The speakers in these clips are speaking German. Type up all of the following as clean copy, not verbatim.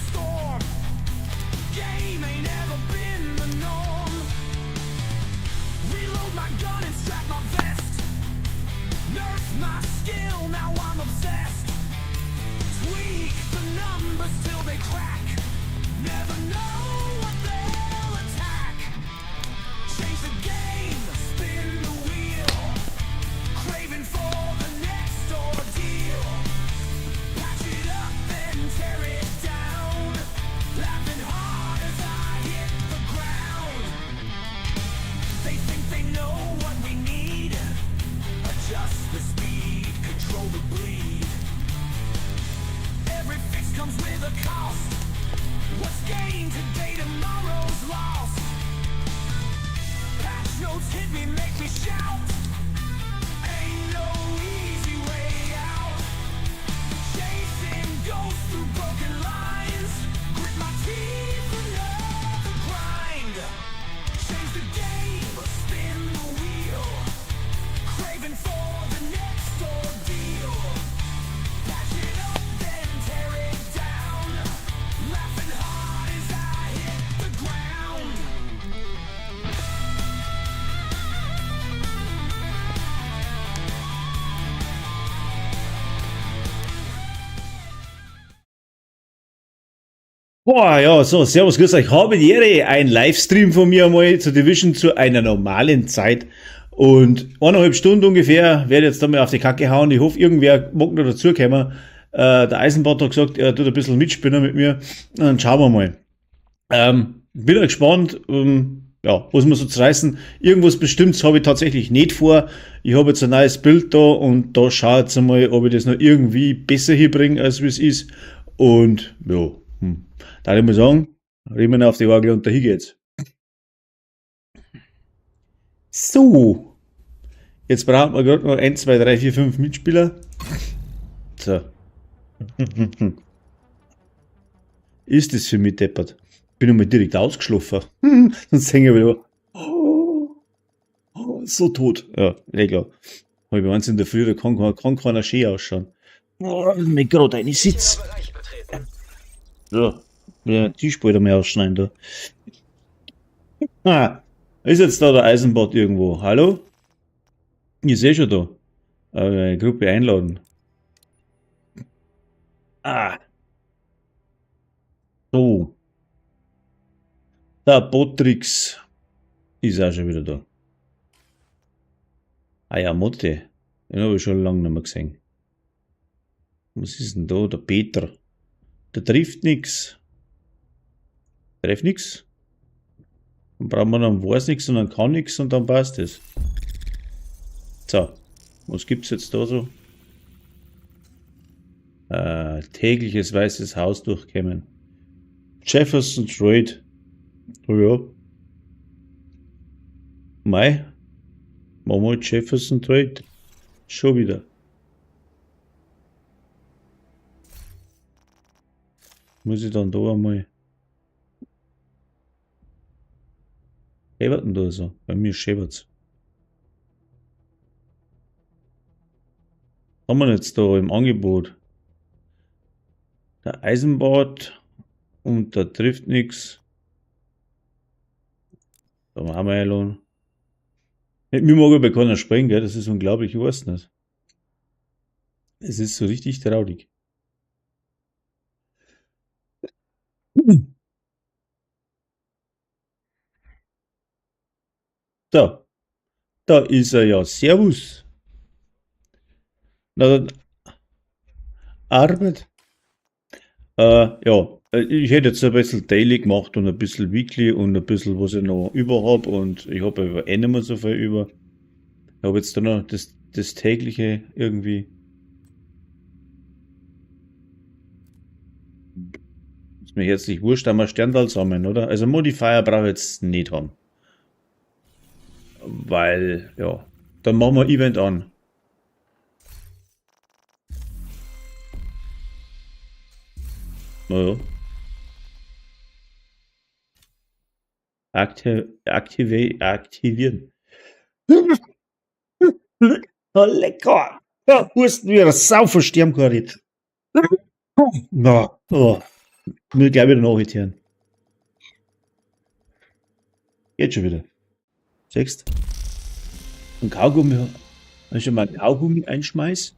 storm. Game ain't ever been the norm. Reload my gun and strap my vest. Nerf my skill, now I'm obsessed. Tweak the numbers till they crack. Never know what they'll attack. Change the game, spin the wheel. Craving for the next ordeal. Patch it up then tear it down. Laughing hard as I hit the ground. They think they know what we need. Adjust the speed, control the bleed. Every fix comes with a cost. What's gained today, tomorrow's lost. Patch notes hit me, make me shout. Ain't no easy way out. Chasing ghosts through broken lines. Grit my teeth, another grind. Change the game, spin the wheel. Craving for the next ordeal. Patch it up, then tear it down. Laughing hard as I hit the ground. Boah, ja, so, servus, grüß euch, habe die Ehre, ein Livestream von mir einmal zu Division zu einer normalen Zeit und 1,5 Stunden ungefähr, werde jetzt da mal auf die Kacke hauen, ich hoffe, irgendwer mag noch dazukommen. Der Eisenbart hat gesagt, er tut ein bisschen mitspinnen mit mir, dann schauen wir mal. Bin ja gespannt, ja, was wir so zu reißen. Irgendwas Bestimmtes habe ich tatsächlich nicht vor. Ich habe jetzt ein neues Bild da und da schaut jetzt einmal, ob ich das noch irgendwie besser hinbringe, als wie es ist. Und ja, da ich mal sagen, riemen auf die Orgel und dahin geht's. So, jetzt brauchen wir gerade noch 1, 2, 3, 4, 5 Mitspieler. So. Ist das für mich deppert? Bin einmal direkt ausgeschlafen. Sonst hänge ich wieder. So tot. Ja, klar. Halb 1 in der Früh, da kann keiner schön ausschauen. Mir gerade eine Sitz. So, ja, Tischspalter mehr ausschneiden da. Ist jetzt da der Eisenbart irgendwo? Hallo? Ich sehe schon da. Eine Gruppe einladen. So. Der Botrix ist auch schon wieder da. Ja, Motte. Den habe ich schon lange nicht mehr gesehen. Was ist denn da? Der Peter. Der trifft nix. Trifft nix. Dann brauchen wir dann weiß nix und dann kann nix und dann passt es. So. Was gibt's jetzt da so? Tägliches weißes Haus durchkämmen. Jefferson Trade. Oh ja. Mai. Machen wir Jefferson Trade. Schon wieder. Muss ich dann da einmal. Schäbert denn da so? Bei mir schäbert's. Was haben wir jetzt da im Angebot? Der Eisenbart und da trifft nichts. Da haben wir einladen. Mit mir mag ich bei keiner sprechen, gell? Das ist unglaublich, ich weiß nicht. Es ist so richtig traurig. Da ist er ja. Servus. Na dann, Arbeit. Ja, ich hätte jetzt ein bisschen Daily gemacht und ein bisschen Weekly und ein bisschen, was ich noch über habe. Und ich habe über nicht mehr so viel über. Ich habe jetzt da noch das tägliche irgendwie. Ist mir herzlich wurscht, haben wir Sternwald sammeln, oder? Also Modifier brauche ich jetzt nicht haben. Weil, ja, dann machen wir Event an. Naja. Aktivieren. Oh, lecker. Ja, Husten wie ein Sau versterben kann ich. Na, oh. Mir gleich wieder nachhören. Geht schon wieder. Sechst. Ein Kaugummi. Wenn ich schon mal ein Kaugummi einschmeiß.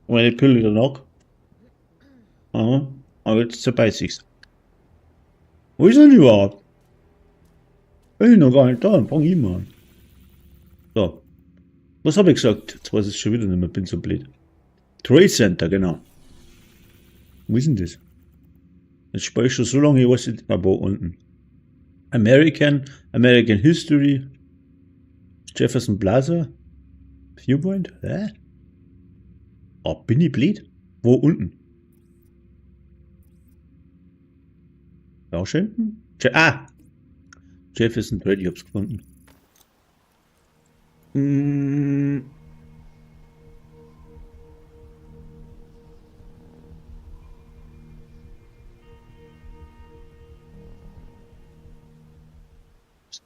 Und eine Pille danach. Aha. Aber jetzt zerbeiß ich's. Wo ist er denn überhaupt? Bin ich noch gar nicht da. Dann fang ich mal an. So. Was habe ich gesagt? Jetzt weiß ich schon wieder nicht mehr. Bin so blöd. Trade Center, genau. Wo ist denn das? Jetzt spiele ich schon so lange, ich weiß nicht, wo unten. American History, Jefferson Plaza, Viewpoint, hä? Oh, bin ich blöd? Wo unten? Washington? Jefferson Trade, ich hab's gefunden.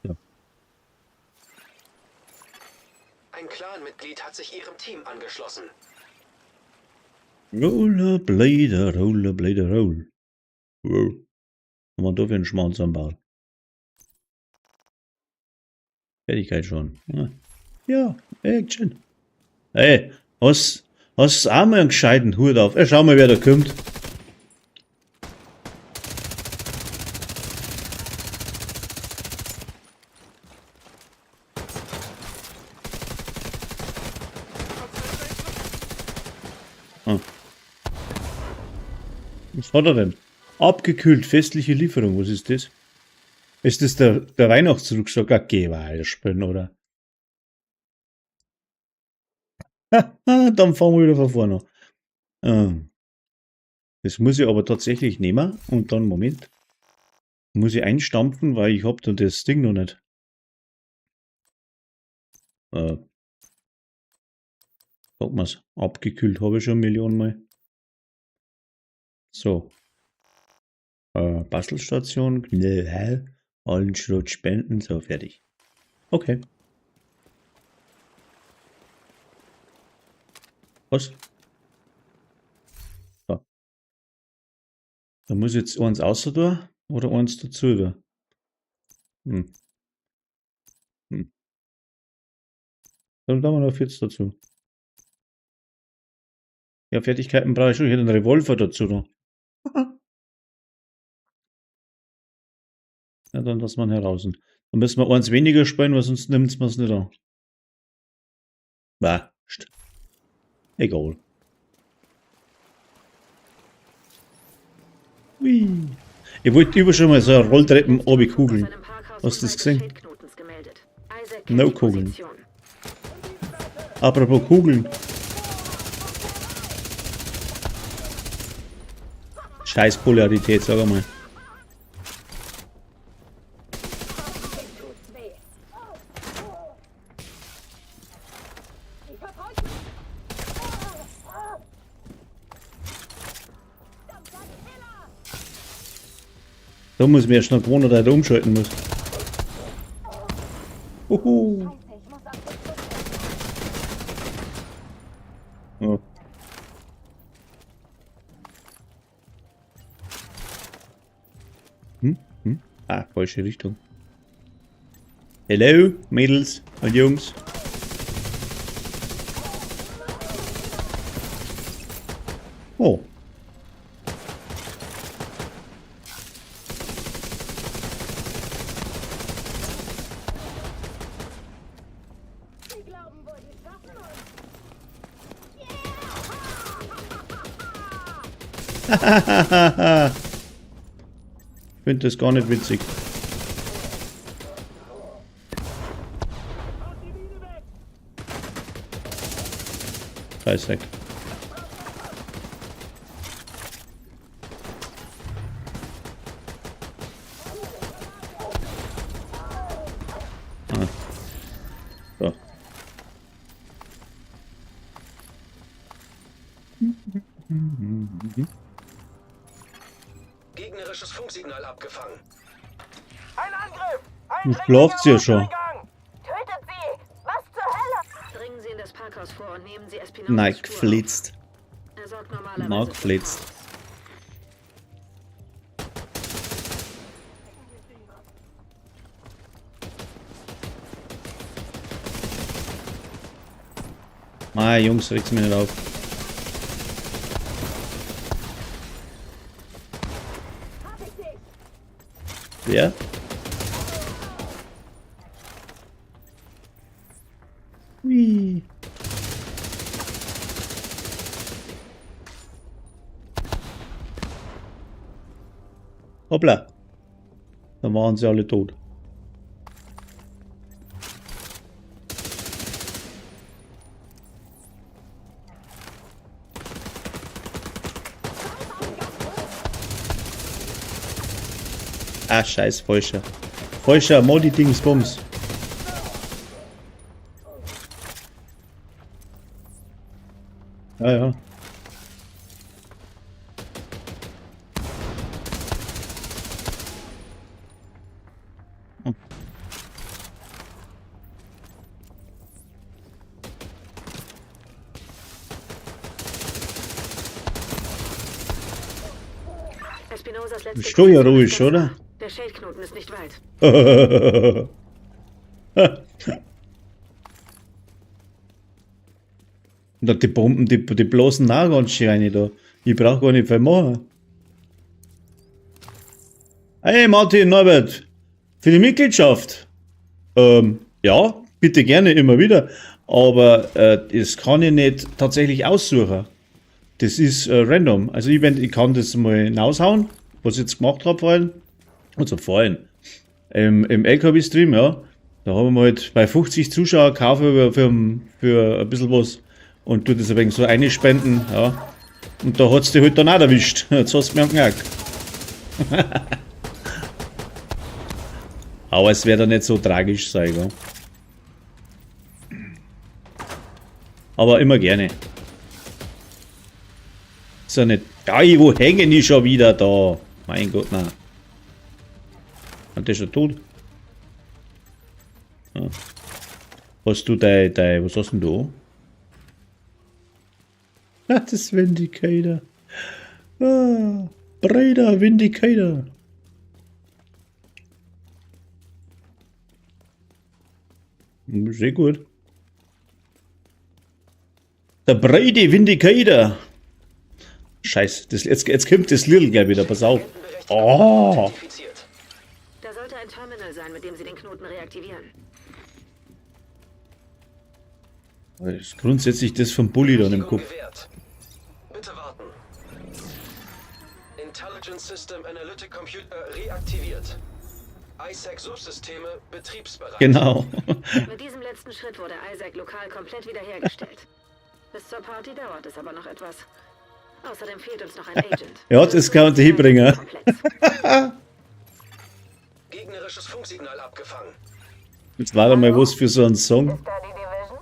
Ja. Ein Clanmitglied hat sich ihrem Team angeschlossen. Rollerblade, roll. Wow. Und man darf ja einen Schmauz anbauen. Fertigkeit schon. Ja, Action. Ey, hast auch mal einen gescheiten Hut auf. Schau mal, wer da kommt. Was hat er denn? Abgekühlt, festliche Lieferung, was ist das? Ist das der Weihnachtsrucksack? Okay, Weihnachten, oder? Dann fangen wir wieder von vorne an. Das muss ich aber tatsächlich nehmen und dann, Moment, muss ich einstampfen, weil ich hab da das Ding noch nicht. Sag mal's, abgekühlt habe ich schon Millionen Mal. So. Bastelstation, allen Schrott spenden, so fertig. Okay. Was? So. Da muss ich jetzt eins außer da oder eins dazu da. Dann tun wir noch 40 dazu. Ja, Fertigkeiten brauche ich schon. Ich hätte einen Revolver dazu noch. Ja, dann lassen wir ihn heraus. Dann müssen wir eins weniger spielen, weil sonst nimmt man es nicht an. Bah, egal. Hui. Ich wollte über schon mal so eine Rolltreppen kugeln. Hast du das gesehen? No Kugeln. Apropos Kugeln. Scheiß Polarität, sag mal. Da muss ich mir erst noch gewohnt, dass ich da umschalten muss. Uhu. Oh. Falsche Richtung. Hello, Mädels und Jungs. Oh. Ich finde das gar nicht witzig. Scheiß weg. So. Gegnerisches Funksignal abgefangen. Ein Angriff! Das läuft ja schon. Tötet sie! Was zur Hölle? Dringen Sie in das Parkhaus vor und nehmen Sie Nein, Espinosa geflitzt. Er sorgt normalerweise Mark für flitzt. Chaos. Mei, Jungs, regt's mir nicht auf. Wer? Hui. Hoppla. Da waren sie alle tot. Ah, scheiß, falscher. Falscher, Modi-Dingsbums. Ja, ja. Espinosas letzte Bist du ja Position ruhig, ist oder? ganz nah. Der Schildknoten ist nicht weit. Da die Bomben, die bloßen auch ganz schön rein da. Ich brauch gar nicht viel machen. Hey Martin, Norbert, für die Mitgliedschaft. Ja, bitte gerne immer wieder. Aber das kann ich nicht tatsächlich aussuchen. Das ist random. Also ich kann das mal hinaushauen, was ich jetzt gemacht habe vorhin. Also vorhin. Im LKW-Stream, ja. Da haben wir halt bei 50 Zuschauer gekauft für ein bisschen was. Und tut das ein wenig so einspenden, ja. Und da hat's dich halt dann auch erwischt. Jetzt hast du mir geknackt. Aber es wird ja nicht so tragisch sein, gell? Aber immer gerne. Ist ja nicht. Ja, wo hängen die schon wieder da? Mein Gott, nein. Und der ist schon tot. Ja. Hast du was hast denn du? Ah, das Vindicator. Ah, Breda Vindicator. Sehr gut. Der Brady Vindicator. Scheiße, jetzt kommt das Little gleich wieder, pass auf. Oh. Da sollte ein Terminal sein, mit dem Sie den Knoten reaktivieren. Das ist grundsätzlich das vom Bulli dann im Kopf. Gewährt. Bitte warten. Intelligence System Analytic Computer reaktiviert. ISAC-Subsysteme betriebsbereit. Genau. Mit diesem letzten Schritt wurde Isaac lokal komplett wiederhergestellt. Bis zur Party dauert es aber noch etwas. Außerdem fehlt uns noch ein Agent. Ja, das kann man hinbringen. Komplex. Gegnerisches Funksignal abgefangen. Jetzt war da mal was für so einen Song. Ist da die Division?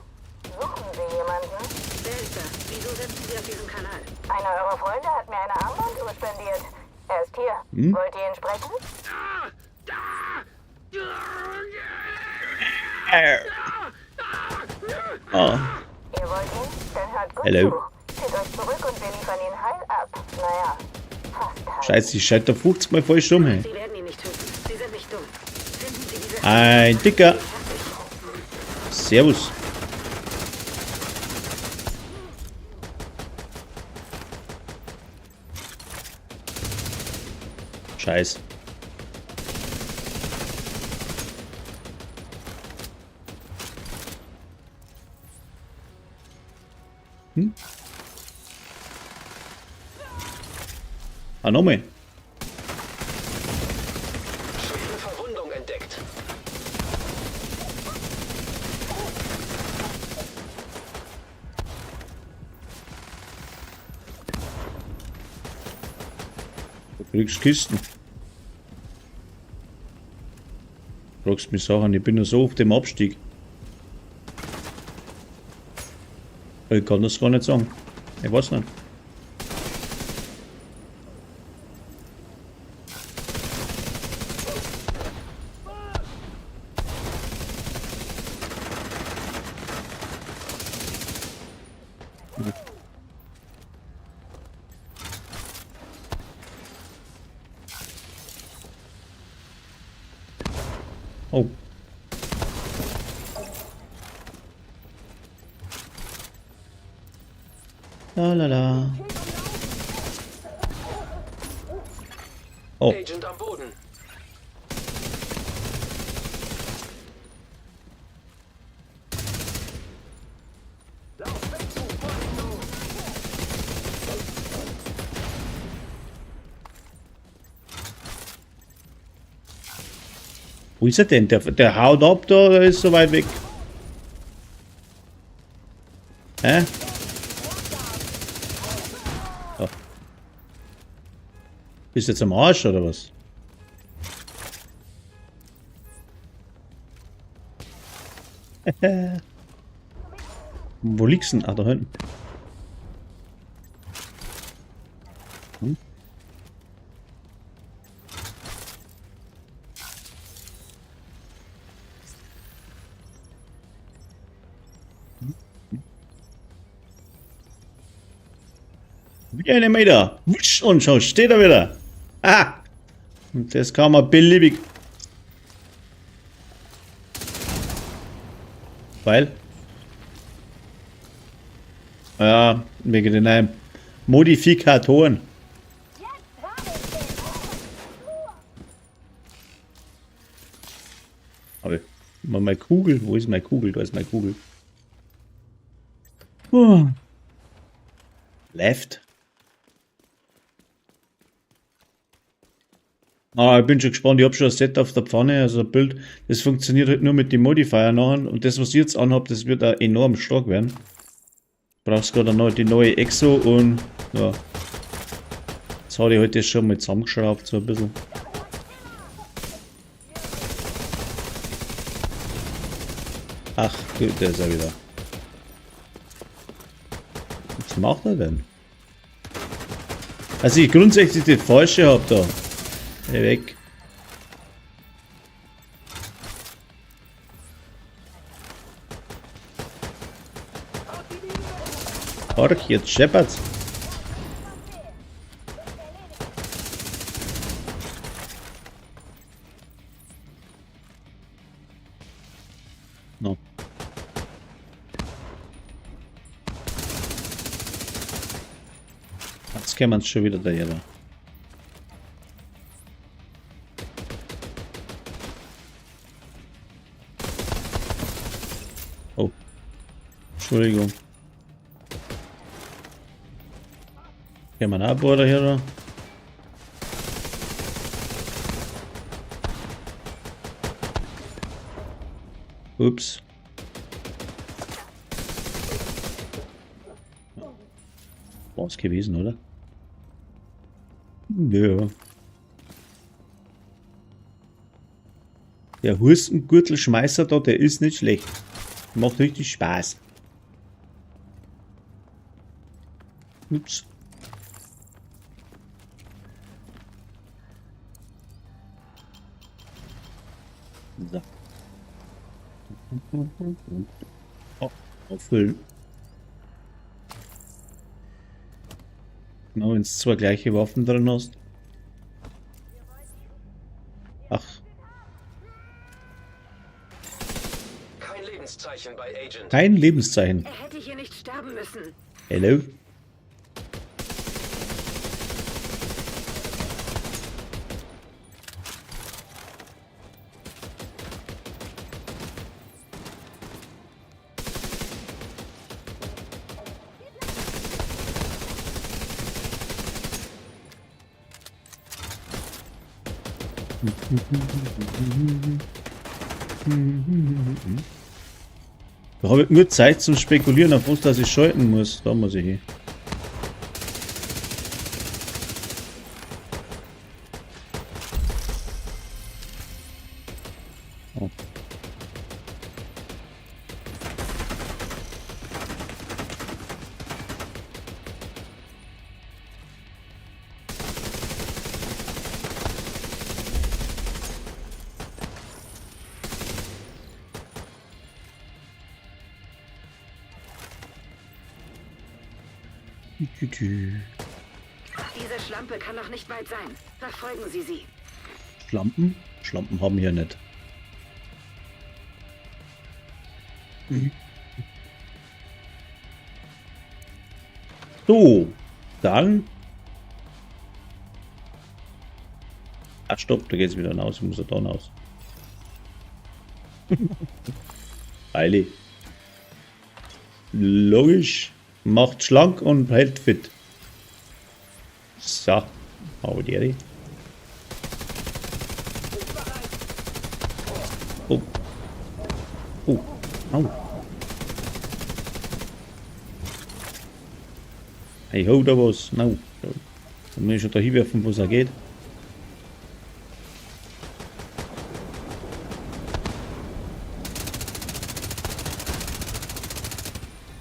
Suchen Sie jemanden? Wer ist da? Wieso sitzen Sie auf diesem Kanal? Einer eurer Freunde hat mir eine Armbanduhr spendiert. Er ist hier. Wollt ihr ihn sprechen? Ah, Ihr wollt ihn? Dann hört gut Hello. zu. Zieht euch zurück und wir liefern ihn heil ab. Naja, fast heil. Scheiße, ich schalte da 50 Mal falsch rum. Hey. Sie werden ihn nicht töten. Sie sind nicht dumm. Finden Sie diese... Ein Dicker. Servus. Scheiß. Ah, nochmal. Schwere Verwundung entdeckt. Du kriegst Kisten. Fragst mich Sachen, ich bin ja so auf dem Abstieg. Ich kann das gar nicht sagen. Ich weiß nicht. Oh. La la la. Oh, Agent am Boden. wo ist er denn? Der haut ab da, der ist so weit weg. Hä? Oh. Bist du jetzt am Arsch oder was? Wo liegst du denn? Ah, da hinten. Hm? Wie eine Meter. Wusch, und schon steht er wieder. Ah! Und das kann man beliebig. Weil? Ja, wegen den neuen Modifikatoren. Aber meine Kugel, wo ist meine Kugel? Da ist meine Kugel. Left. Ah, ich bin schon gespannt, ich habe schon ein Set auf der Pfanne, also ein Bild, das funktioniert halt nur mit dem Modifier nachher und das, was ich jetzt anhabe, das wird auch enorm stark werden. Brauchst gerade noch die neue Exo und ja. Jetzt habe ich heute schon mal zusammengeschraubt, so ein bisschen. Ach, gut, der ist ja wieder. Was macht er denn? Also ich grundsätzlich das Falsche habe da. Weg. Orch, jetzt scheppert's. No. Jetzt können wir uns schon wieder daher. Oh. Entschuldigung. Kann man auch Bohrer hier? Ups. War's gewesen, oder? Ja. Der Hurstengürtelschmeißer da, der ist nicht schlecht. Macht richtig Spaß. Ups. So. Oh, auffüllen. Genau, wenn du zwei gleiche Waffen drin hast. Ach. Kein Lebenszeichen bei Agent. Kein Lebenszeichen. Er hätte hier nicht sterben müssen. Hello? Da habe ich nur Zeit zum Spekulieren, auf was dass ich schalten muss. Da muss ich hin. Oh. Diese Schlampe kann noch nicht weit sein. Verfolgen Sie sie. Schlampen? Schlampen haben wir nicht. So, dann. Ach, stopp, da geht's wieder hinaus. Ich muss da hinaus. Eili. Logisch. Macht schlank und hält fit. So, hau die. Oh. Oh. Au. Hey, ho, da was. No. Da muss ich schon da hinwerfen, wo es auch geht.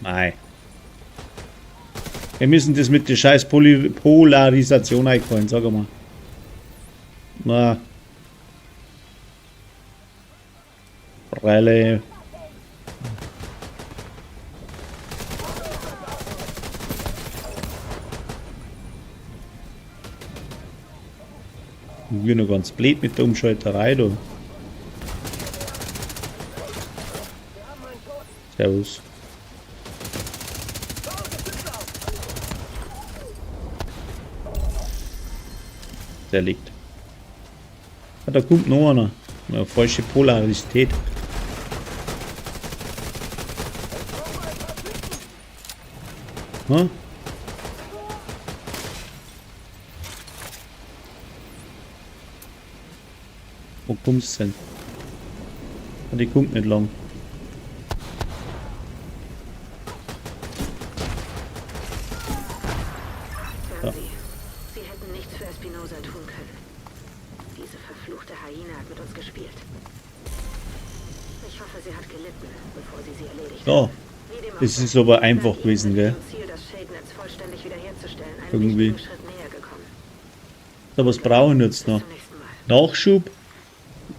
Nein. Wir müssen das mit der scheiß Polarisation einfallen, sag mal. Na. Reile. Wir noch ganz blöd mit der Umschalterei da. Servus. Der liegt. Ah, da kommt noch einer. Eine falsche Polarität. Hm? Wo kommt's denn? Ah, die kommt nicht lang. Hören Sie, Sie hätten nichts für Espinosa tun können. Diese verfluchte Hyäne hat mit uns gespielt. Ich hoffe, sie hat gelitten, bevor Sie sie erledigt Ja, haben. Wie dem auch das sei, ist aber einfach seid ihr gewesen, mit gell? dem Ziel, das Schädennetz vollständig wiederherzustellen, einen Irgendwie. wichtigen Schritt näher gekommen. So, was brauchen wir jetzt noch? Bis zum nächsten Mal. Nachschub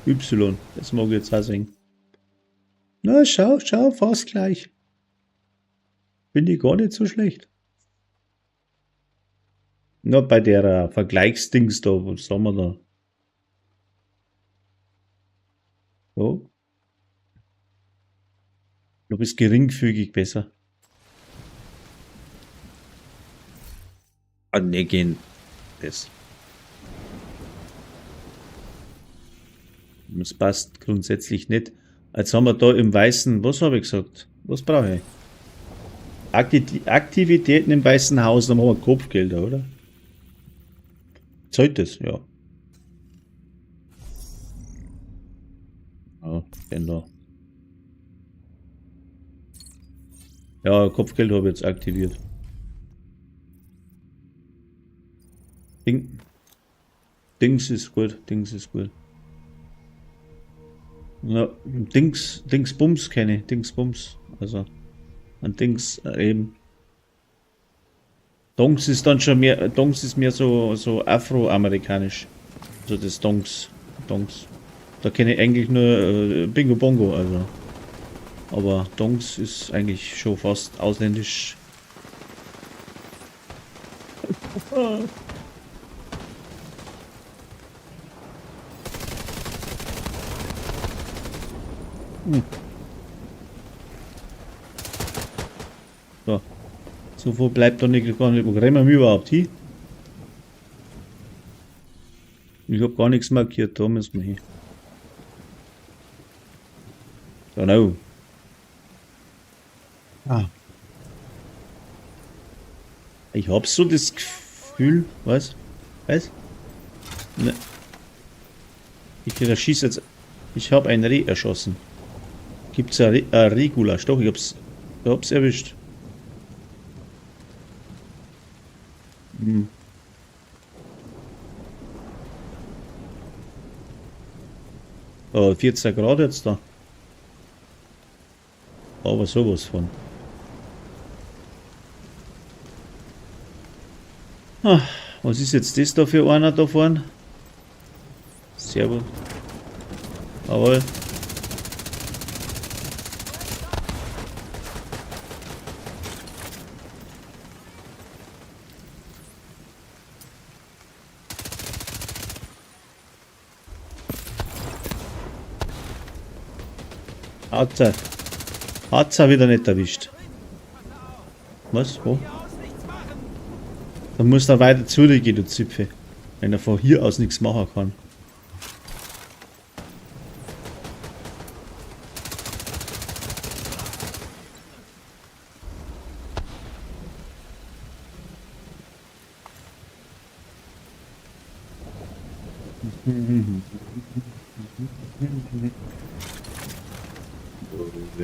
Y. Das mag ich jetzt auch sehen. Na, schau, fast gleich. Bin ich gar nicht so schlecht. Na, bei der Vergleichsdings da, was haben wir da? So. Du bist geringfügig besser. Ah, ne, gehen. Das. Das passt grundsätzlich nicht. Jetzt haben wir da im Weißen, was habe ich gesagt? Was brauche ich? Aktivitäten im Weißen Haus, dann haben wir Kopfgelder, oder? Zahlt das? Ja. Ja, genau. Ja, Kopfgeld habe ich jetzt aktiviert. Dings ist gut, Dings ist gut. Ja, Dingsbums kenne ich, Dingsbums. Also, ein Dings eben. Dongs ist dann schon mehr, Dongs ist mehr so afroamerikanisch. Also das Dongs. Da kenne ich eigentlich nur Bingo Bongo, also. Aber Dongs ist eigentlich schon fast ausländisch. So. So viel bleibt doch nicht, gar nicht. Wo rennen wir überhaupt hin? Ich habe gar nichts markiert, da müssen wir hin. Genau. Ah. Ich habe so das Gefühl, was? Ne. Ich erschieße jetzt. Ich habe ein Reh erschossen. Gibt's ein Rehgulasch? Doch, ich hab's erwischt. Hm. Oh, 14 Grad jetzt da. Aber sowas von. Ah, was ist jetzt das da für einer da vorne? Servus. Jawohl. Hat's er wieder nicht erwischt. Was? Wo? Dann muss er weiter zurückgehen, du Zipfe. Wenn er von hier aus nichts machen kann.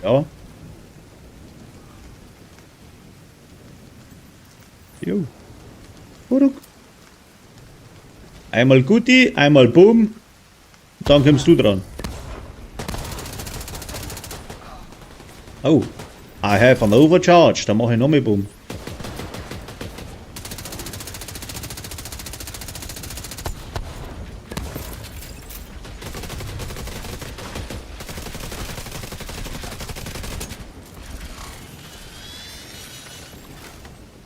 Ja. Jo. Huruk. Einmal Guti, einmal Boom. Dann kommst du dran. Oh. I have an overcharge. Dann mache ich noch mehr Boom.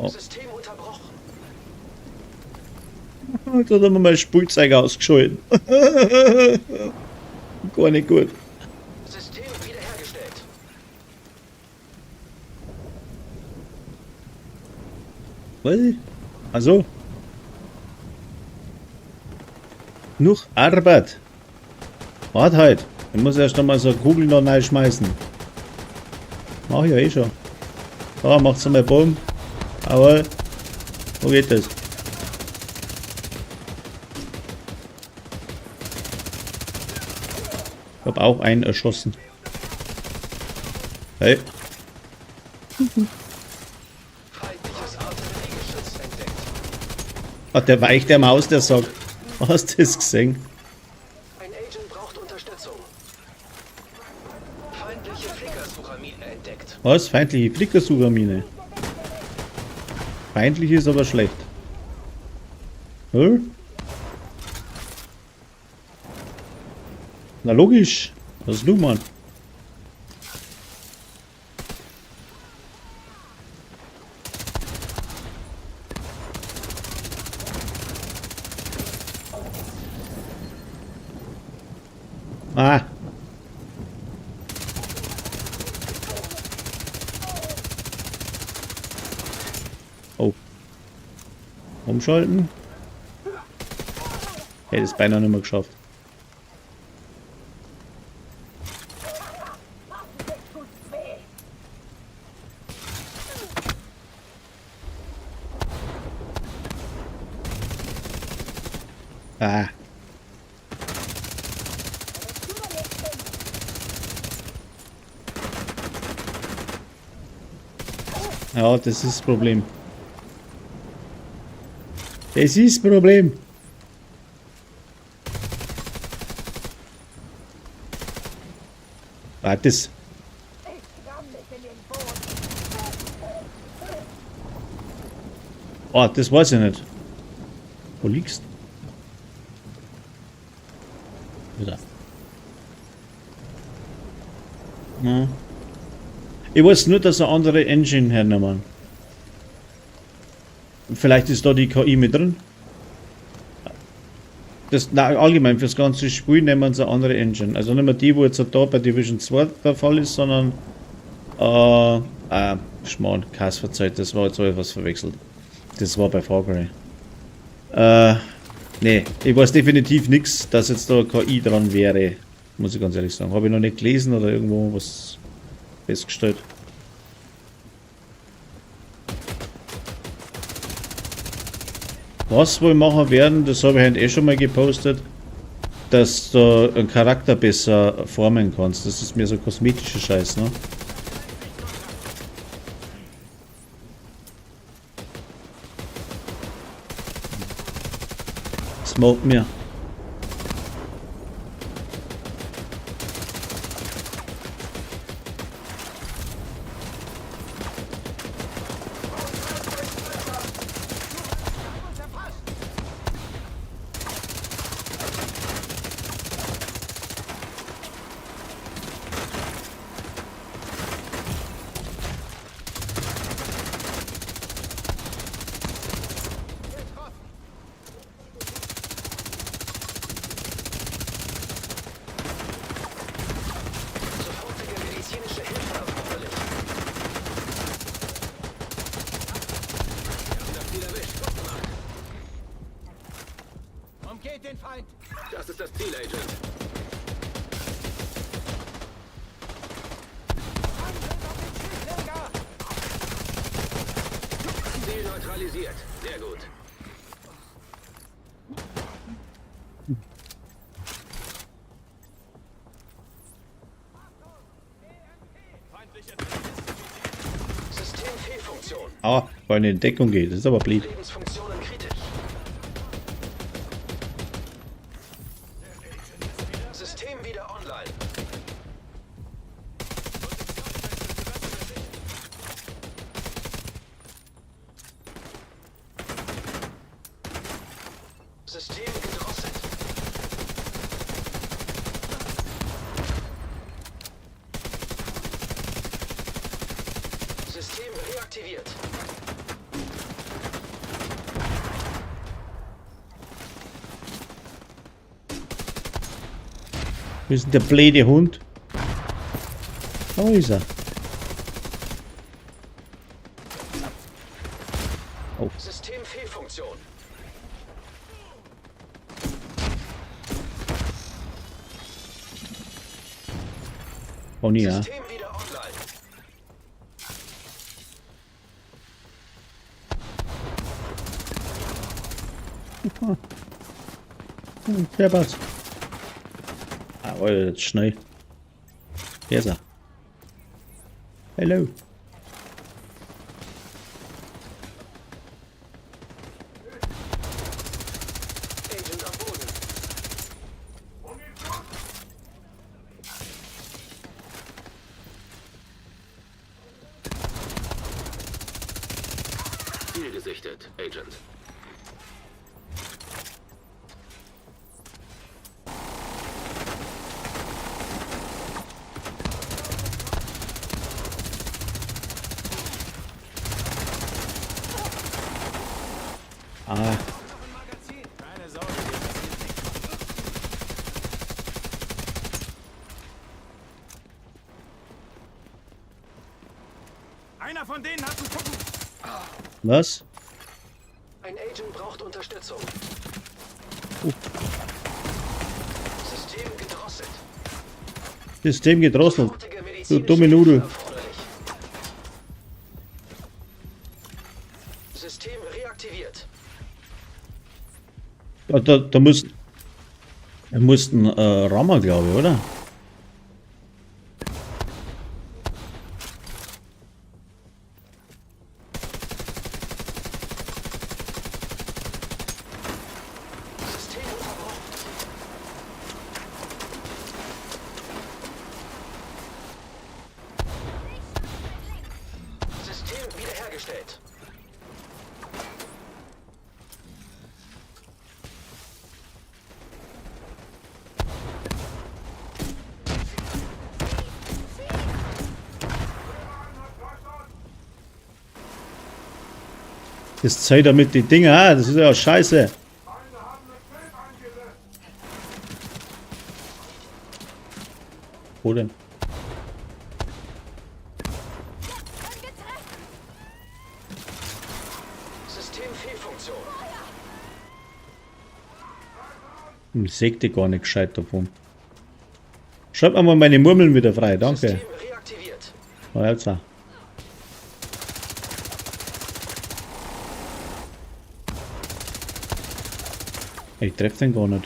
System unterbrochen. Jetzt hat er mir mein Spielzeug ausgeschaltet. Gar nicht gut. System wiederhergestellt. Was? Also. Noch Arbeit. Warte halt. Ich muss erst einmal so eine Kugel noch neu schmeißen. Mach ich ja eh schon. Da macht's einmal Bumm. Aber wo geht das? Ich hab auch einen erschossen. Hey. Feindliches Artilleriegeschütz entdeckt. Ach, der weicht der Maus, der sagt. Hast du das gesehen? Ein Agent braucht Unterstützung. Feindliche Flickersuchermine entdeckt. Was? Feindliche Flickersuchermine. Feindlich ist aber schlecht. Hä? Na logisch. Was ist du, Mann? Ah. Oh. Umschalten. Hätte es beinahe nicht mehr geschafft. Ah. Ja, das ist das Problem. Das ist das Problem. Warte. Oh, das weiß ich nicht. Wo liegst du? Wieder. Ja. Ich weiß nur, dass eine andere Engine hernehmen. Vielleicht ist da die KI mit drin. Das, nein, allgemein fürs ganze Spiel nehmen sie eine andere Engine. Also nicht mehr die, wo jetzt da bei Division 2 der Fall ist, sondern Schmarrn, Kass verzeiht, das war jetzt etwas verwechselt. Das war bei Far Cry. Nee, ich weiß definitiv nichts, dass jetzt da KI dran wäre. Muss ich ganz ehrlich sagen. Habe ich noch nicht gelesen oder irgendwo was festgestellt. Was wir machen werden, das habe ich heute eh schon mal gepostet, dass du einen Charakter besser formen kannst. Das ist mir so kosmetischer Scheiß, ne? Smoke mir. Seht den Feind! Das ist das Ziel, Agent. Angriff auf den Schildträger! Ziel neutralisiert. Sehr gut. Systemfehlfunktion. Ah, weil eine Deckung geht. Das ist aber blöd. Lebensfunktionen kritisch. System wieder online. System gedrosselt. System reaktiviert. Wo ist denn der blöde Hund? Da ist er. Systemfehlfunktion. Oh nee, ja. System wieder online. Wer was? Ah, oh, jetzt schnell. Hier ist er. Hello. Agent am Boden. Ziel gesichtet, Agent. Ah, Keine Sorge, dir passiert nichts. Einer von denen hat einen Kuppen. was? Ein Agent braucht Unterstützung. System gedrosselt. System gedrosselt. Sofortige Du medizinische dumme Nudel. Hilfe erforderlich. System reaktiviert. Da mussten Rammer, glaube ich, oder? System unterbrochen. System wiederhergestellt. Das zeigt damit die Dinger. Ah, das ist ja scheiße. Wo denn? Systemfehlfunktion. Ich säg die gar nicht gescheit davon. Schreib mir mal meine Murmeln wieder frei, danke. System reaktiviert. Oh, jetzt auch. Ich treff den gar nicht.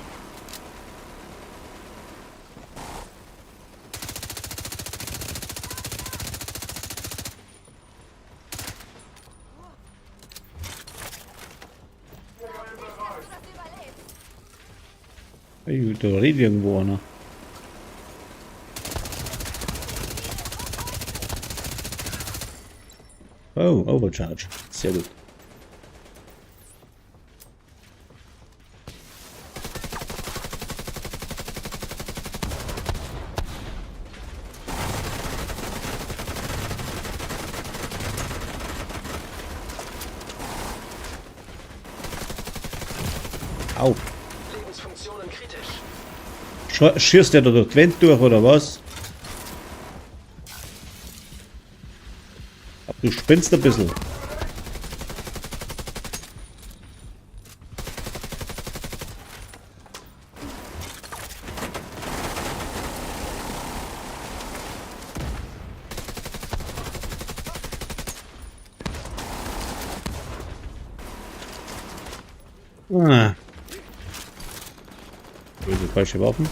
Ey, da redet irgendwo einer. Oh, Overcharge. Sehr gut. Au. Lebensfunktionen kritisch. Schießt der da durch die Wand durch, oder was? Du spinnst ein bisschen. Ah. Böse falsche Waffen.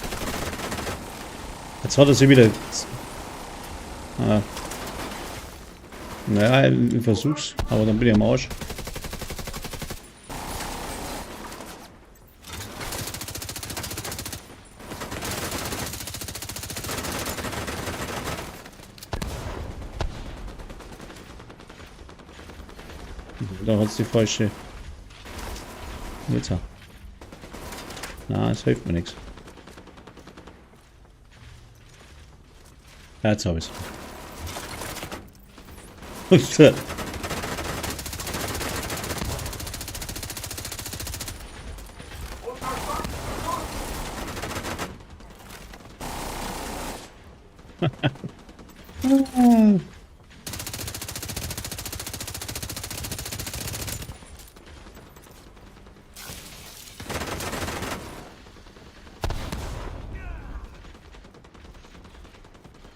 Jetzt hat er sie wieder. Ah. Naja, ich versuch's, aber dann bin ich am Arsch. Da hat's die falsche. Jetzt. Na, es hilft mir nichts. Ja, jetzt hab ich's.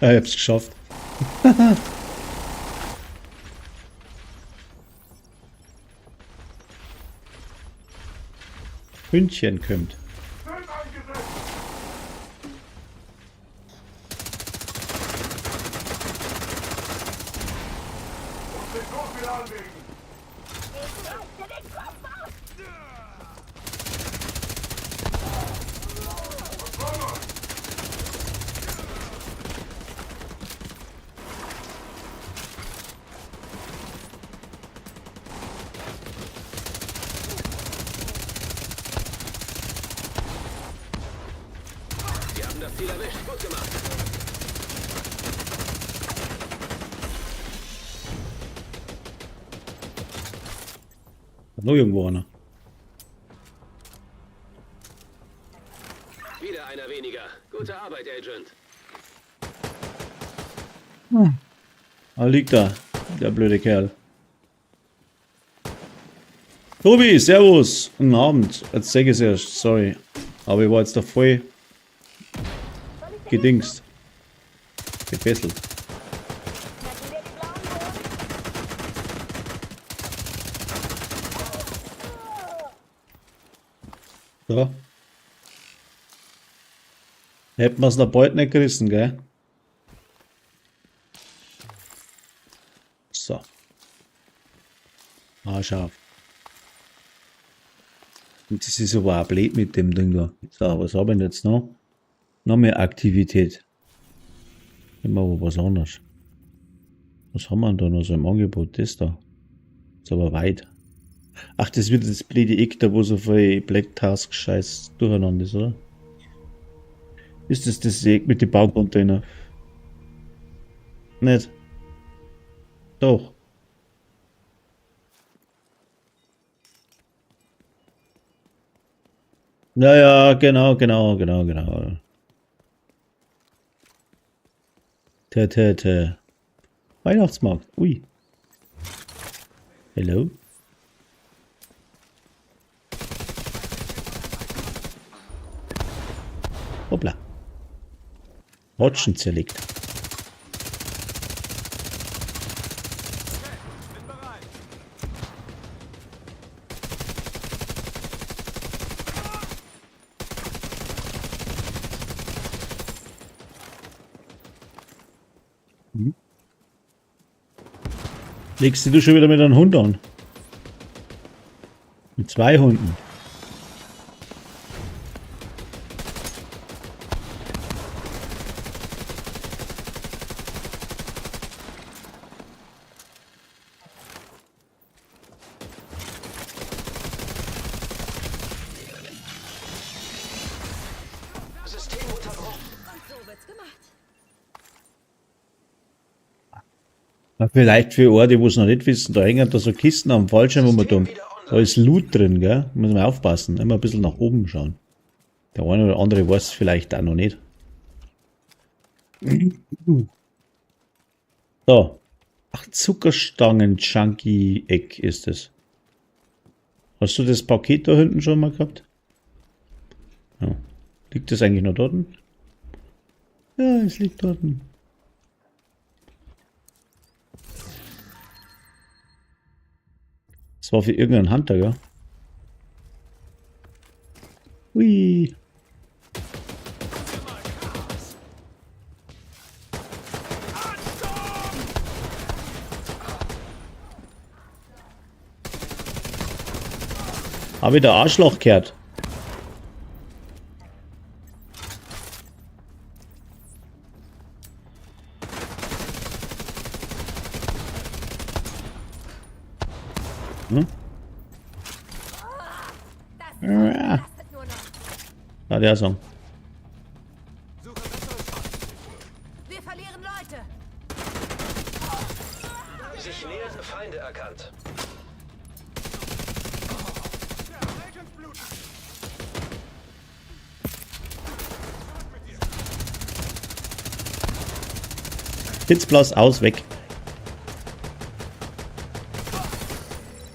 Ja, ich hab's geschafft. Hündchen kommt. Sie haben das Ziel erwischt. Gut gemacht. Noch irgendwo einer. Wieder einer weniger. Gute Arbeit, Agent. Ah, liegt da. Der blöde Kerl. Tobi, servus. Guten Abend. Jetzt sag ich es erst. Sorry. Aber ich war jetzt da voll gedingst. Gefesselt. So. Hätten wir es noch bald nicht gerissen, gell? So. Ah, scharf. Und das ist aber auch blöd mit dem Ding da. So, was habe ich denn jetzt noch? Noch mehr Aktivität. Immer aber was anderes. Was haben wir denn da noch so im Angebot? Das da. Ist aber weit. Ach, das wird das blöde Eck da, wo so viel Black Task Scheiß durcheinander ist, oder? Ist das Eck mit den Baucontainer? Nicht. Doch. Naja, genau. Te. Weihnachtsmarkt. Ui. Hello. Hoppla. Rotschen zerlegt. Legst du schon wieder mit einem Hund an? Mit 2 Hunden. System unterbrochen. Na, vielleicht für Orte, wo es noch nicht wissen, da hängen da so Kisten am Fallschirm, wo man da ist Loot drin, gell? Muss man aufpassen, immer ein bisschen nach oben schauen. Der eine oder andere weiß es vielleicht auch noch nicht. So. Ach, Zuckerstangen-Chunky-Eck ist es. Hast du das Paket da hinten schon mal gehabt? Ja. Liegt das eigentlich noch dort? Ja, es liegt dort. Das war für irgendeinen Hunter, gell? Hui. Hab ich der Arschloch gehört. Hm? Ja. Ja, der Song. Wir verlieren Leute. Sich nähernde Feinde erkannt. Hitzblas aus, weg.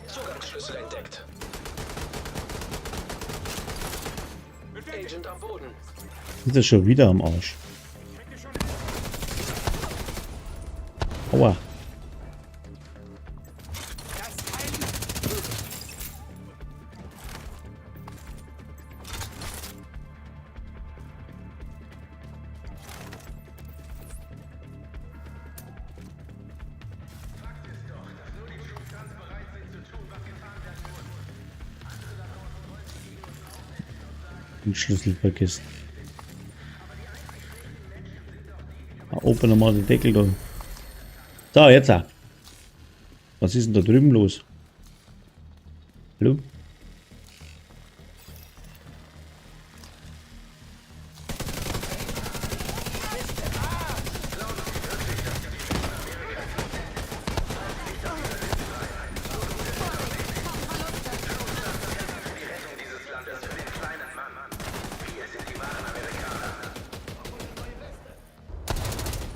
Zugangsschlüssel entdeckt. Agent am Boden. Ist er schon wieder am Arsch. Aua. Den Schlüssel vergessen. Open nochmal den Deckel da. So, jetzt. Was ist denn da drüben los? Hallo?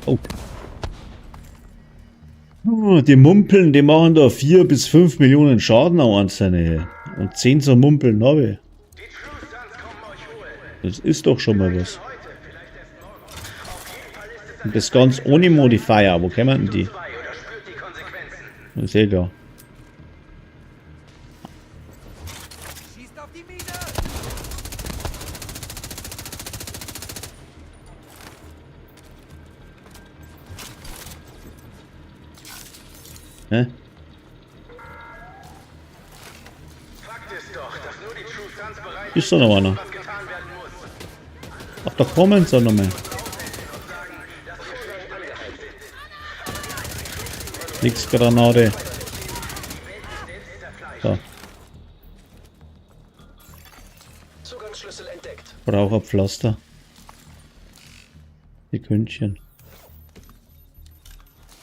Oh. Oh, die Mumpeln, die machen da 4 bis 5 Millionen Schaden an einzelne. Und 10 so Mumpeln habe. Das ist doch schon mal was. Und das ganz ohne Modifier. Wo kämen denn die? Das ist eh klar. Schießt auf die Mine! Hä? Fakt ist doch, dass nur die True Sons bereit Ist da noch einer? was getan werden muss. Ach, da kommen sie noch mehr. Nix Granate. So, Zugangsschlüssel entdeckt. brauche Pflaster. Die Kündchen.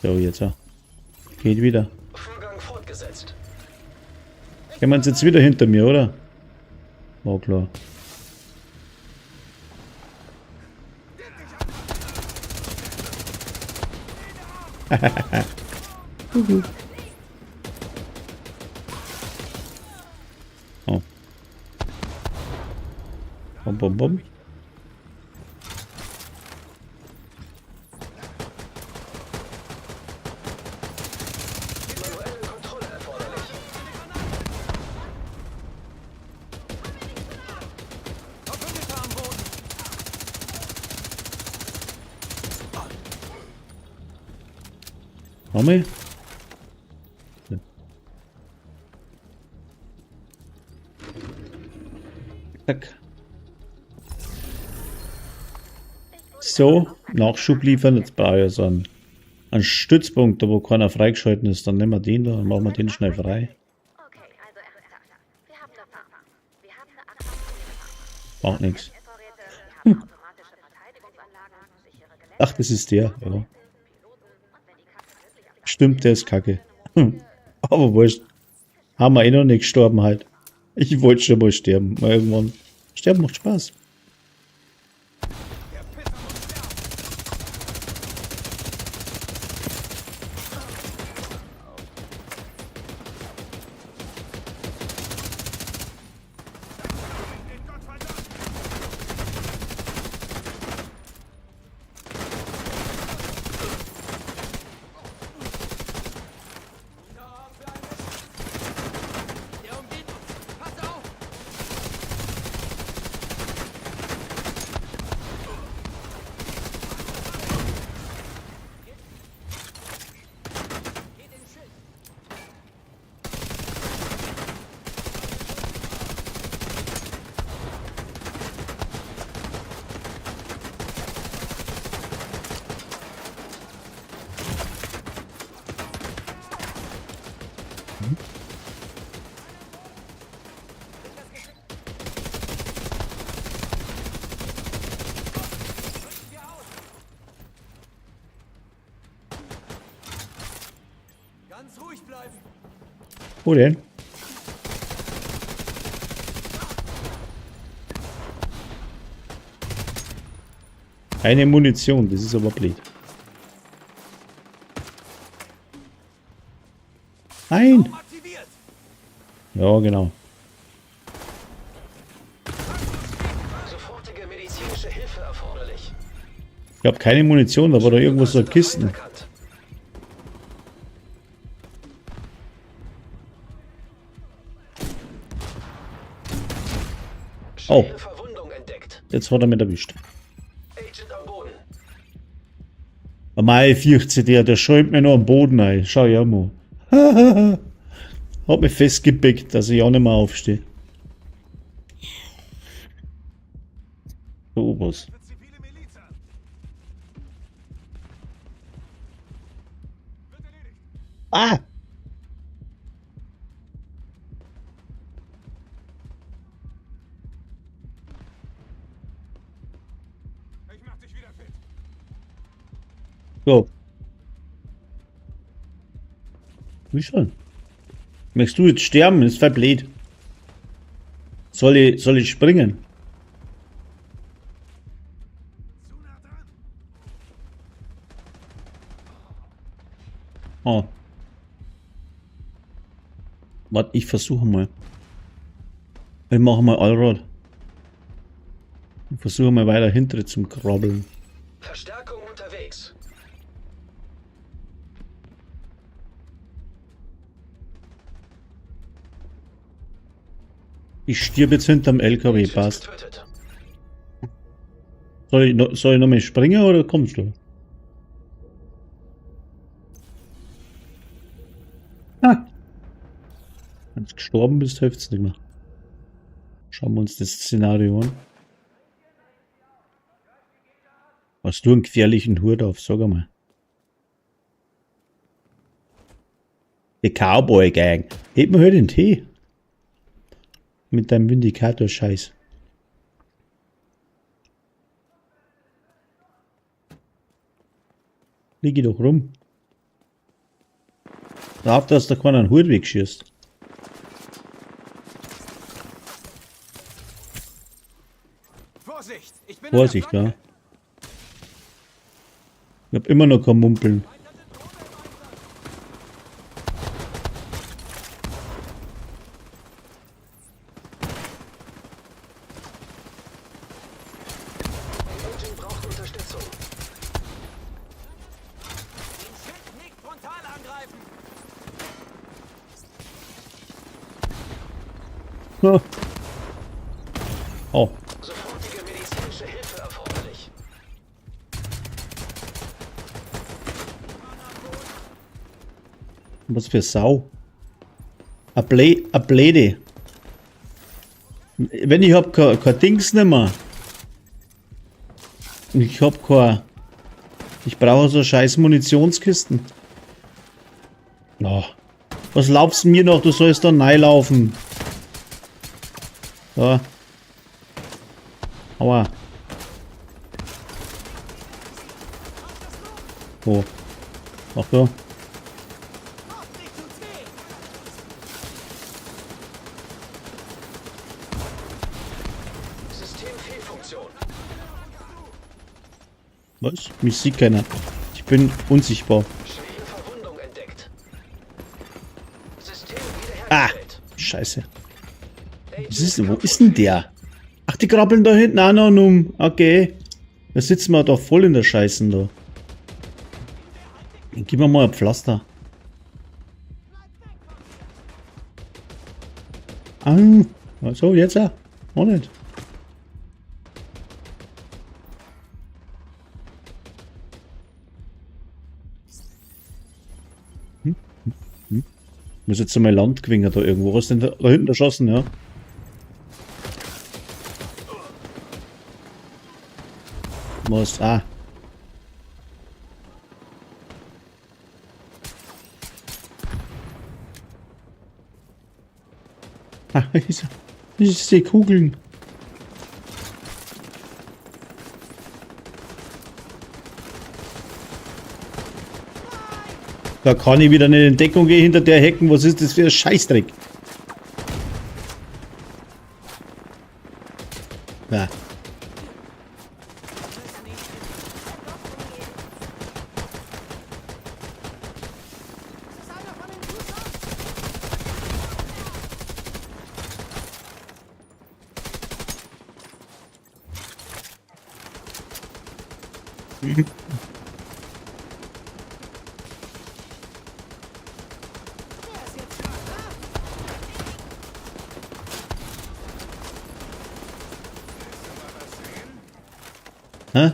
So, jetzt auch. Geht wieder. Vorgang fortgesetzt. Kommen sie jetzt wieder hinter mir, oder? War klar. Oh. Bum, bum, bum. Manuelle Kontrolle erforderlich. Verbündeter am Boden! Haben wir? Ja. Zack. So, Nachschub liefern. Jetzt brauche ich so einen Stützpunkt, da wo keiner freigeschalten ist. Dann nehmen wir den da und machen wir den schnell frei. Okay, also ernsthaft. Wir haben eine Pharma. Wir haben eine Attraktion. Braucht nichts. Vorräte, wir haben automatische Verteidigungsanlagen, sichere Gelände, Ach, das ist der, ja. Piloten und wenn die Katze wirklich am Stimmt, der ist kacke. Aber wurscht. Haben wir eh noch nicht gestorben halt. Ich wollte schon mal sterben. Mal irgendwann. Sterben macht Spaß. Der umgeht uns! Pass auf! Wo denn? Keine Munition, das ist aber blöd. Nein! Aktiviert! Ja, genau. Sofortige medizinische Hilfe erforderlich. Ich habe keine Munition, da war da irgendwo so Kisten. Erkannt. Oh. Schwere Verwundung entdeckt. Jetzt hat er mich erwischt. Agent am Boden. Mei, 14, der schäumt mir noch am Boden ein. Schau ja mal. Hat mich festgebeckt, dass ich auch nicht mehr aufstehe. So was. Zivile Miliz an. Wird erledigt. Ah! Ich mach dich wieder fit. So. Wie schon? Möchtest du jetzt sterben? Das ist verblöd. Soll ich springen? Zu nah dran. Oh. Warte, ich versuche mal. Ich mache mal Allrad. Ich versuche mal weiter hinter zum Krabbeln. Verstärkung unterwegs. Ich stirb jetzt hinterm LKW, Agent passt. getötet. Soll ich noch mal springen oder kommst du? Ah. Wenn du gestorben bist, hilft's nicht mehr. Schauen wir uns das Szenario an. Hast du einen gefährlichen Hut auf? Sag einmal. Die Cowboy Gang. Heb mir halt den Tee. Mit deinem Vindikator-Scheiß. Lieg ich doch rum. Darf, dass da keiner einen Hut wegschießt. Vorsicht! Ich bin Vorsicht, an der ja. Flanke. Ich hab immer noch kein Mumpeln. Agent braucht Unterstützung. Den Schiff nicht frontal angreifen! Oh, Sofortige medizinische Hilfe erforderlich. was für Sau. A Bläde. Wenn ich hab kein Dings nimmer. Ich hab kein. Ich brauche so scheiß Munitionskisten. Oh. Was laufst du mir noch? Du sollst da reinlaufen. So. Aua. Oh. Ach so. Systemfehlfunktion. Was? Mich sieht keiner. Ich bin unsichtbar. Schwere Verwundung entdeckt. System Ah! wiederhergestellt. Scheiße. Was ist, wo ist denn der? Ach, die krabbeln da hinten auch noch um. Okay. Da sitzen wir doch voll in der Scheiße da. Gib mir mal ein Pflaster. Ah, so, jetzt ja. Auch nicht. Muss jetzt einmal Land gewinnen da irgendwo. Was ist denn da hinten erschossen, ja? Was? Ah. Ah, ich sehe Kugeln. Da kann ich wieder nicht in Deckung gehen hinter der Hecken. Was ist das für ein Scheißdreck? Na. Hä?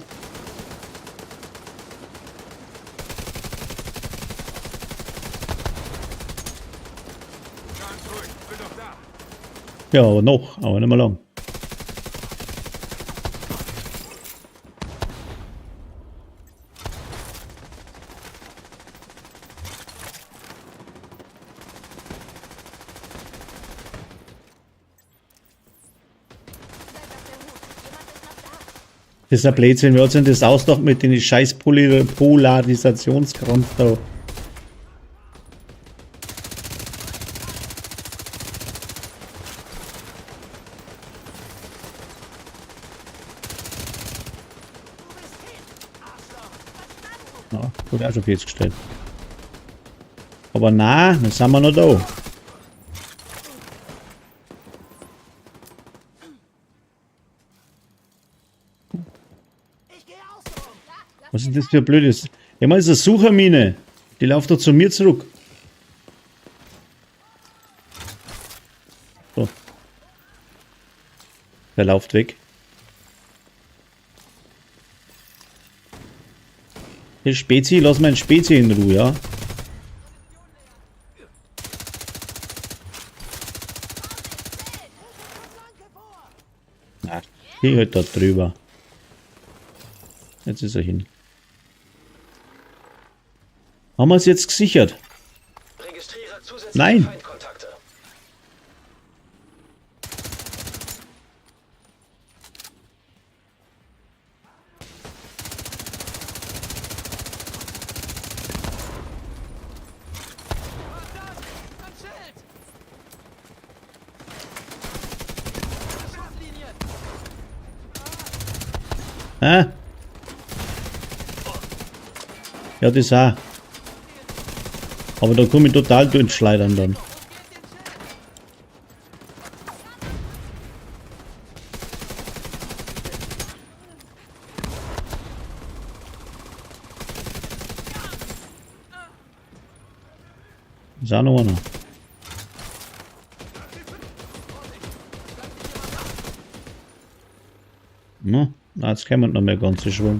Ja, aber noch, aber nicht mehr lang. Das ist ein Blödsinn, wir haben das ausgedacht mit den scheiß Polarisationskranz da. Ja, wurde auch schon festgestellt. Aber nein, dann sind wir noch da. Was ist das für ein blödes? Ja, mal ist eine Suchermine. Die läuft doch zu mir zurück. So. Der läuft weg. Hier Spezi, lass meinen Spezi in Ruhe, ja? Ach, geh halt da drüber. Jetzt ist er hin. Haben wir es jetzt gesichert? Registriere zusätzliche Nein. Feindkontakte. Hä? Ja, das auch. Aber da komme ich total durchschleudern dann. Ist auch noch einer. Na, jetzt kommen noch mehr ganze Schwung.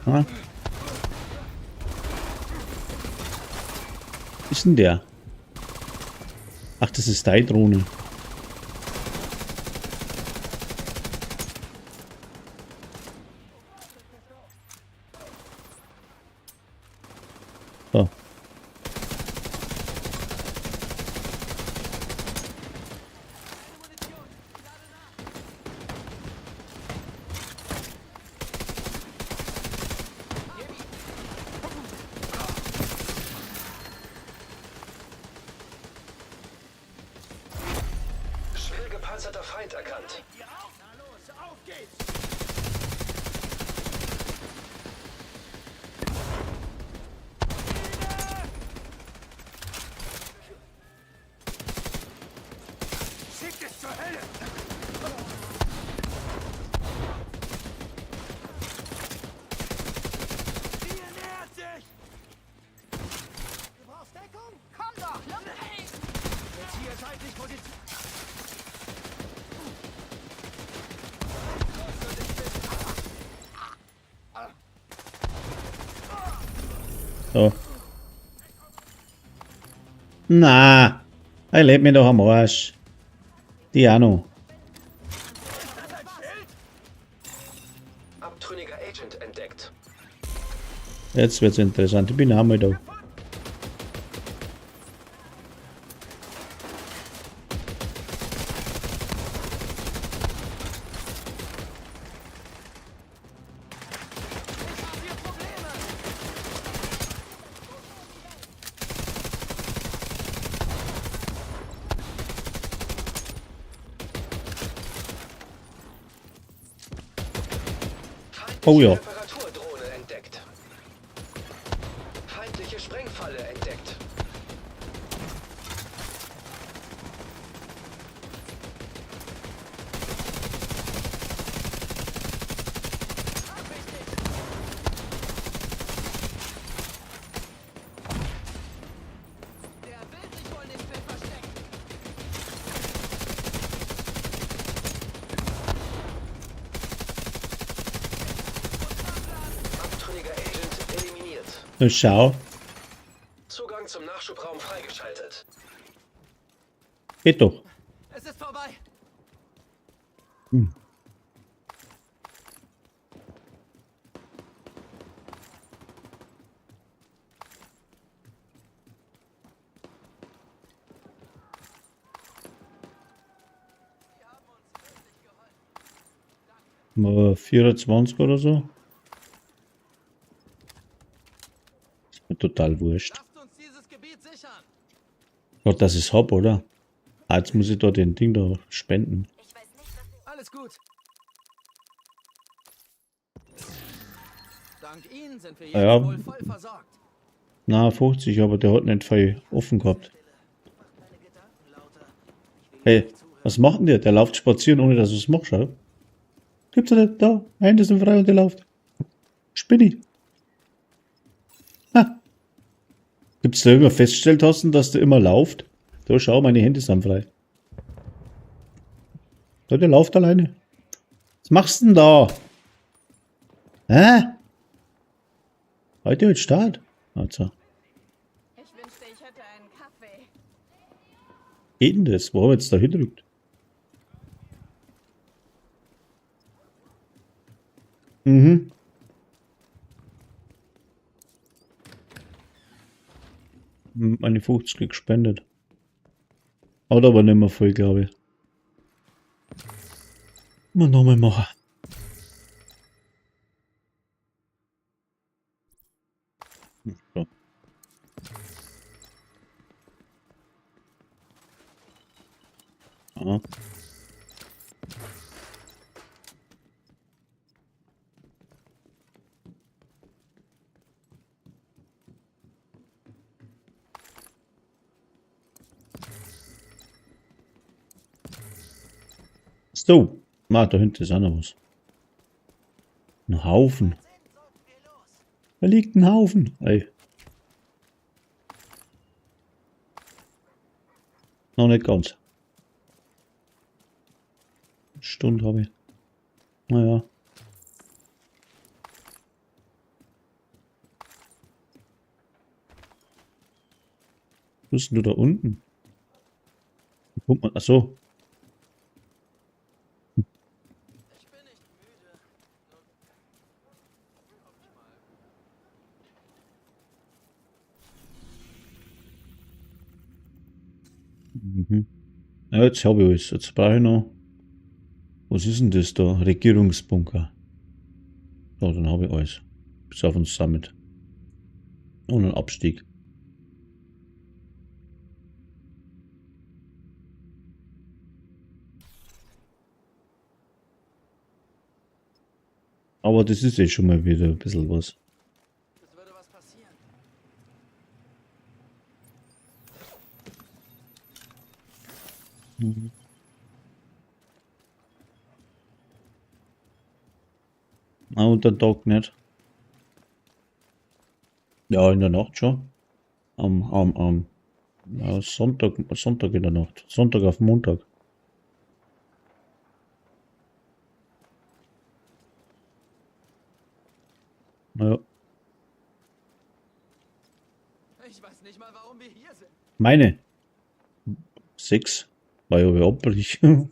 Ah. Ist denn der? Ach, das ist deine Drohne. So. Schwer gepanzerter Feind erkannt. So. Na, er lebt mir doch am Arsch. Die auch noch. Abtrünniger Agent entdeckt. Jetzt wird's interessant. Ich bin auch mal da. Oh ja. Reparaturdrohne entdeckt. Feindliche Sprengfalle entdeckt. Abtrünniger Agent eliminiert. Na, schau. Zugang zum Nachschubraum freigeschaltet. Geht doch. Es ist vorbei. Mal 24 oder so. Ist mir total wurscht. Lasst uns dieses Gebiet sichern. Gott, dass ich es hab, oder? Ah, jetzt muss ich da den Ding da spenden. Alles gut. Dank Ihnen sind wir jetzt Ja. wohl voll versorgt. Na, 50, aber der hat nicht viel offen gehabt. Hey, was macht denn der? Der läuft spazieren, ohne dass du es machst, schau. Gibt's ja nicht, da, Hände sind frei und der läuft. Spinni. Ha. Gibt's da immer Feststelltasten, dass der immer läuft? Da, schau, meine Hände sind frei. Da, der läuft alleine. Was machst du denn da? Hä? Heute wird Start. Also. Ich wünschte, ich hätte einen Kaffee. Geht denn das? Wo haben wir jetzt da hingedrückt? Mhm. Meine 50 gespendet. Hat aber nicht mehr voll, glaube ich. Mal nochmal machen. So. Ja. So, da hinten ist auch noch was. Ein Haufen. Da liegt ein Haufen. Ey. Noch nicht ganz. Eine Stunde habe ich. Naja. Was bist denn du da unten? Wie kommt man? Achso. Ich bin nicht müde. Mhm. Ja, jetzt habe ich alles. Jetzt brauche ich noch. Was ist denn das da? Regierungsbunker. Ja, dann habe ich alles. Bis auf den Summit. Und einen Abstieg. Aber das ist ja schon mal wieder ein bisschen was. Es würde was passieren. Ah, und der Tag nicht. Ja, in der Nacht schon. Ja, Sonntag in der Nacht. Sonntag auf Montag. Ja, Ich weiß nicht mal, warum wir hier sind. meine. 6. Weil ich abbrechen.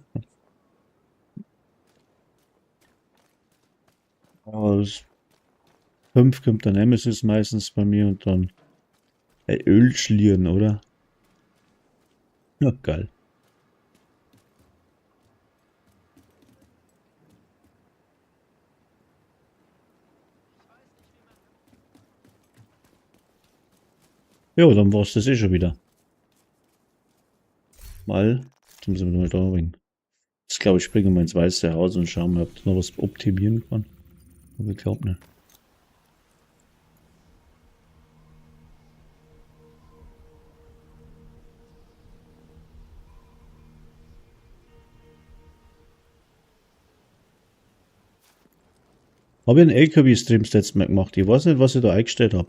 Aus 5 kommt der Nemesis meistens bei mir und dann ein Ölschlieren, oder? Ja, geil. Ja, dann war's das eh schon wieder. Mal, jetzt müssen wir mal da bringen. Jetzt glaube ich, springen wir ins Weiße Haus und schauen mal, ob ich noch was optimieren kann. Aber ich glaub nicht. Habe ich einen LKW-Stream letztes Mal gemacht. Ich weiß nicht, was ich da eingestellt habe.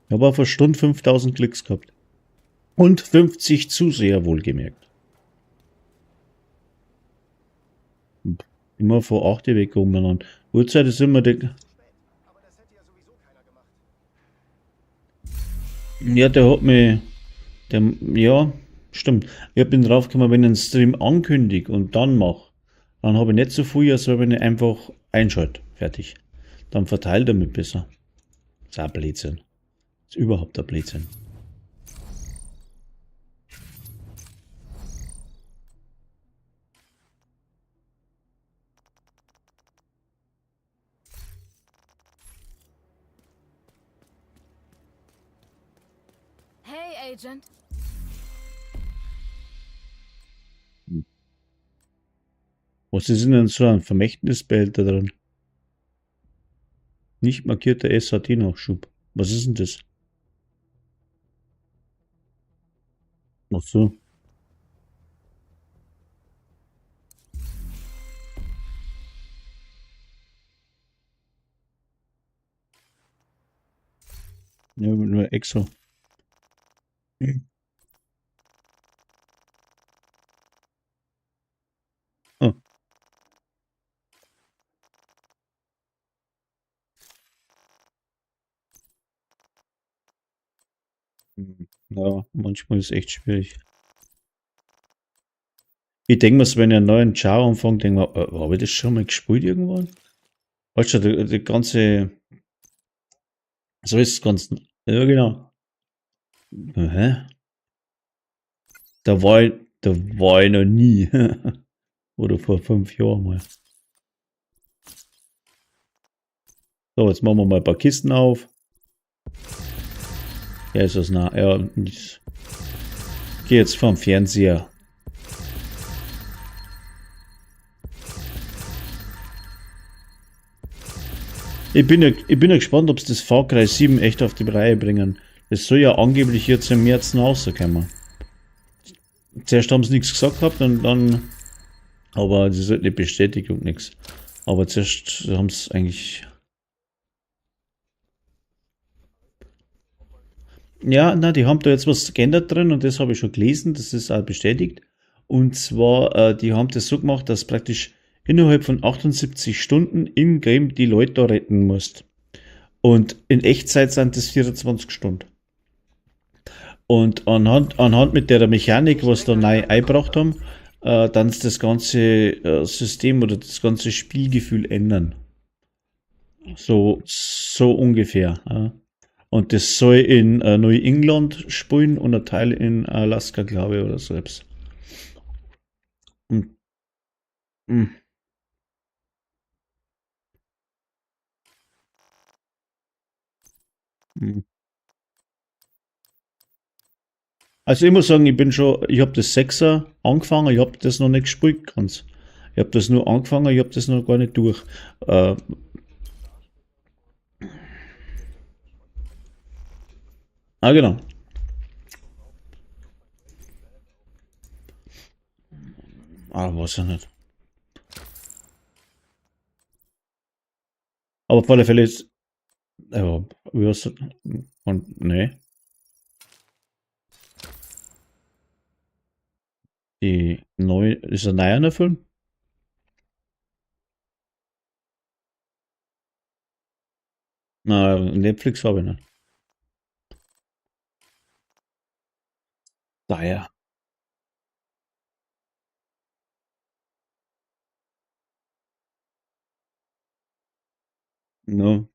Ich habe auf eine Stunde 5000 Klicks gehabt. Und 50 Zuseher wohlgemerkt. Immer vor 8 Uhr weggekommen. Und Uhrzeit ist immer der. Ja, der hat mich. Ja, stimmt. Ich bin draufgekommen, wenn ich einen Stream ankündige und dann mache, dann habe ich nicht so viel, als wenn ich einfach einschalte. Fertig. Dann verteilt er mich besser. Das ist ein Blödsinn. Das ist überhaupt ein Blödsinn. Hey, Agent. Was ist denn so ein Vermächtnisbehälter drin? Nicht markierter SAT-Nachschub. Was ist denn das? Ach so. Ja, nur extra. Ah. Ja, manchmal ist es echt schwierig. Ich denke mir, wenn ich einen neuen Char anfange, denke ich mir, habe ich das schon mal gespielt irgendwann? Weißt du, die ganze. So ist es ganz. Ja, genau. Hä? Da war ich noch nie. Oder vor 5 Jahren mal. So, jetzt machen wir mal ein paar Kisten auf. Ja, ist das nah. Ja, ich gehe jetzt vom Fernseher. Ich bin ja gespannt, ob sie das Far Cry 7 echt auf die Reihe bringen. Das soll ja angeblich jetzt im März rauskommen. Zuerst haben sie nichts gesagt gehabt und dann. Aber das ist halt nicht bestätigt und nichts. Aber zuerst haben sie eigentlich. Ja, na, die haben da jetzt was geändert drin und das habe ich schon gelesen, das ist auch bestätigt. Und zwar, die haben das so gemacht, dass praktisch innerhalb von 78 Stunden in-game die Leute da retten musst. Und in Echtzeit sind das 24 Stunden. Und anhand mit der Mechanik, was da neu eingebracht haben, dann das ganze System oder das ganze Spielgefühl ändern. So ungefähr. Ja. Und das soll in Neuengland spielen und ein Teil in Alaska, glaube ich, oder selbst. Und, mm, mm. Also ich muss sagen, ich habe das Sechser angefangen, ich habe das noch nicht gespielt ganz. Ich habe das nur angefangen, ich habe das noch gar nicht durch. Äh, genau. Weiß ich nicht. Aber auf alle Fälle ist, ja, und, nee, die neue, ist ein neuer Film? Na, Netflix habe ich nicht. Daher. No.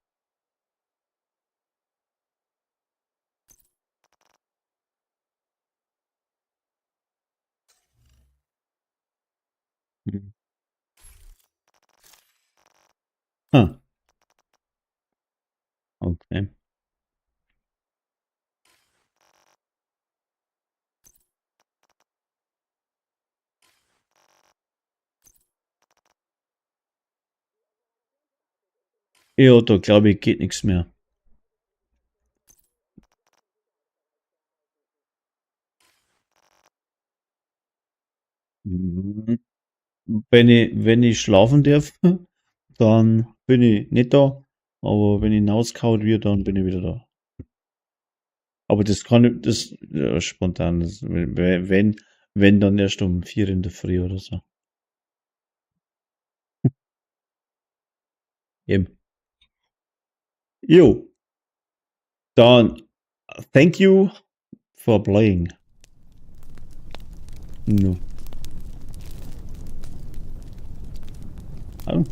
Hm. Ah, okay. Ja, da glaube ich, geht nichts mehr. Mhm. Wenn ich schlafen darf, dann bin ich nicht da. Aber wenn ich hinausgehauen wird, dann bin ich wieder da. Aber das kann ich, das, ja, spontan, das, wenn, dann erst um 4 in der Früh oder so. Eben. Jo, dann, thank you for playing. No. Oh.